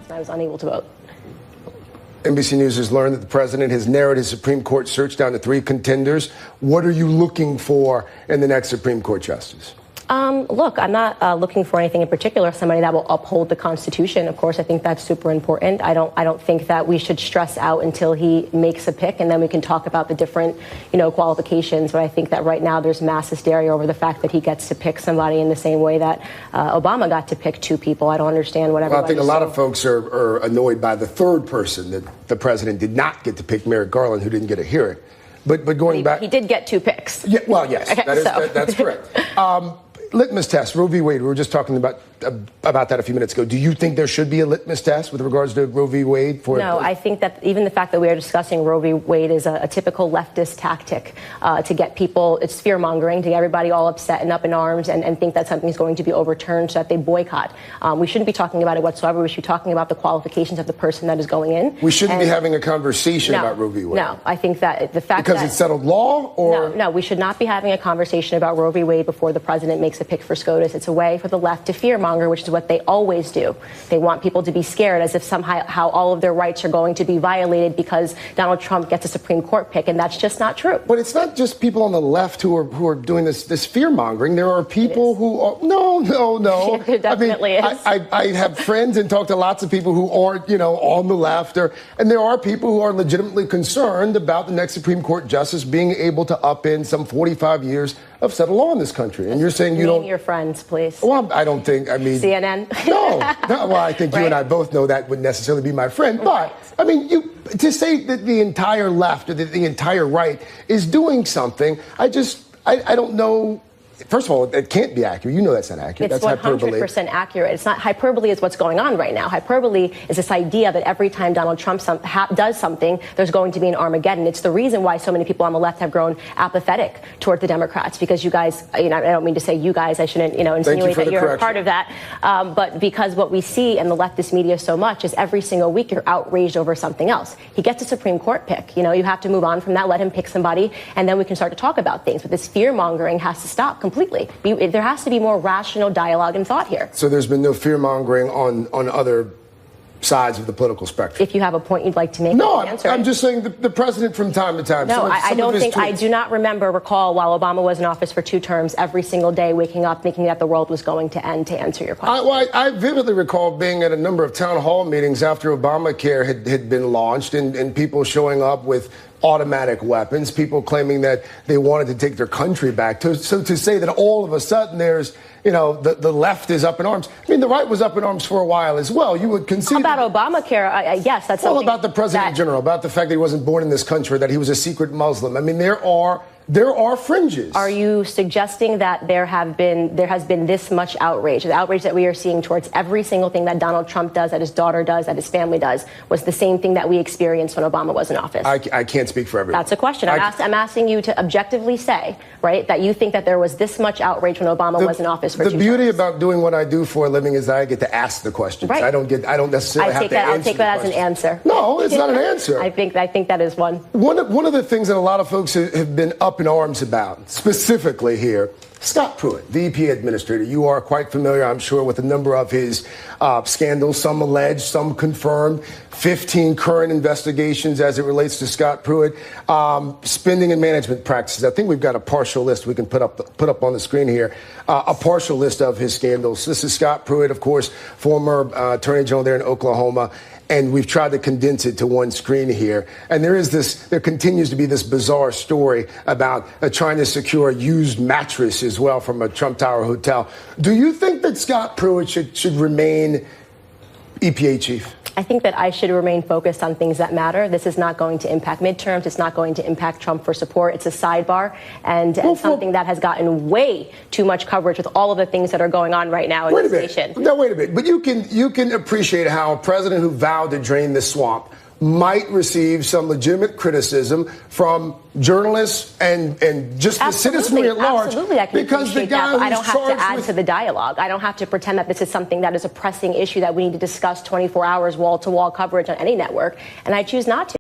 and I was unable to vote. NBC News has learned that the president has narrowed his Supreme Court search down to 3 contenders. What are you looking for in the next Supreme Court justice? Look, I'm not looking for anything in particular. Somebody that will uphold the Constitution. Of course, I think that's super important. I don't think that we should stress out until he makes a pick, and then we can talk about the different, qualifications. But I think that right now there's mass hysteria over the fact that he gets to pick somebody in the same way that Obama got to pick 2 people. I don't understand what everybody. Well, I think a lot of folks are annoyed by the 3rd person that the president did not get to pick, Merrick Garland, who didn't get a hearing. But going back, he did get 2 picks. Yeah, well, yes, okay, that's correct. Litmus test, Roe v. Wade. We were just talking about that a few minutes ago. Do you think there should be a litmus test with regards to Roe v. Wade? No, I think that even the fact that we are discussing Roe v. Wade is a typical leftist tactic to get people, it's fear mongering, to get everybody all upset and up in arms and think that something is going to be overturned so that they boycott. We shouldn't be talking about it whatsoever. We should be talking about the qualifications of the person that is going in. We shouldn't be having a conversation about Roe v. Wade. No, I think that the fact because it's settled law, or no, we should not be having a conversation about Roe v. Wade before the president makes a pick for SCOTUS. It's a way for the left to fear monger, which is what they always do. They want people to be scared as if somehow all of their rights are going to be violated because Donald Trump gets a Supreme Court pick, and that's just not true. But it's not just people on the left who are doing this fear mongering. There are people who are no. There definitely is. I have friends and talk to lots of people who aren't on the left, and there are people who are legitimately concerned about the next Supreme Court justice being able to upend some 45 years of settled law in this country. And you're saying you don't. Name your friends, please. Well, I don't think. I mean, CNN. No. Well, I think you and I both know that wouldn't necessarily be my friend. But I mean, to say that the entire left or the entire right is doing something, I don't know. First of all, it can't be accurate. You know that's not accurate. It's that's 100% accurate. It's not hyperbole is what's going on right now. Hyperbole is this idea that every time Donald Trump does something, there's going to be an Armageddon. It's the reason why so many people on the left have grown apathetic toward the Democrats, because you guys, I don't mean to say you guys, I shouldn't, insinuate that you're a part of that. But because what we see in the leftist media so much is every single week you're outraged over something else. He gets a Supreme Court pick. You have to move on from that, let him pick somebody, and then we can start to talk about things. But this fear mongering has to stop completely. There has to be more rational dialogue and thought here. So there's been no fear-mongering on other sides of the political spectrum. If you have a point you'd like to make, no, I'm just saying the president from time to time. No, I do not recall while Obama was in office for 2 terms, every single day waking up thinking that the world was going to end, to answer your question. I vividly recall being at a number of town hall meetings after Obamacare had been launched, and people showing up with automatic weapons, people claiming that they wanted to take their country back. So to say that all of a sudden there's, the left is up in arms. I mean, the right was up in arms for a while as well. You would concede. About Obamacare, yes, that's something. Well, about the president in general, about the fact that he wasn't born in this country, that he was a secret Muslim. I mean, there are fringes. Are you suggesting that there has been this much outrage? The outrage that we are seeing towards every single thing that Donald Trump does, that his daughter does, that his family does, was the same thing that we experienced when Obama was in office? I can't speak for everyone. That's a question. I'm asking you to objectively say, right, that you think that there was this much outrage when Obama was in office for 2 terms. The beauty about doing what I do for a living is that I get to ask the questions. Right. I don't necessarily have to answer. I'll take that as an answer. No, it's not an answer. I think that is one. One of the things that a lot of folks have been up in arms about, specifically here, Scott Pruitt, the EPA administrator. You are quite familiar, I'm sure, with a number of his scandals, some alleged, some confirmed, 15 current investigations as it relates to Scott Pruitt, spending and management practices. I think we've got a partial list we can put up on the screen here, a partial list of his scandals. This is Scott Pruitt, of course, former attorney general there in Oklahoma. And we've tried to condense it to one screen here. And there continues to be this bizarre story about trying to secure a used mattress as well from a Trump Tower hotel. Do you think that Scott Pruitt should remain EPA chief? I think that I should remain focused on things that matter. This is not going to impact midterms. It's not going to impact Trump for support. It's a sidebar and something that has gotten way too much coverage with all of the things that are going on right now in the station. Now, wait a minute. But you can appreciate how a president who vowed to drain the swamp might receive some legitimate criticism from journalists and just the citizenry at large. Absolutely, I can because the guy that, but I don't have to add to the dialogue. I don't have to pretend that this is something that is a pressing issue that we need to discuss 24 hours, wall-to-wall coverage on any network, and I choose not to.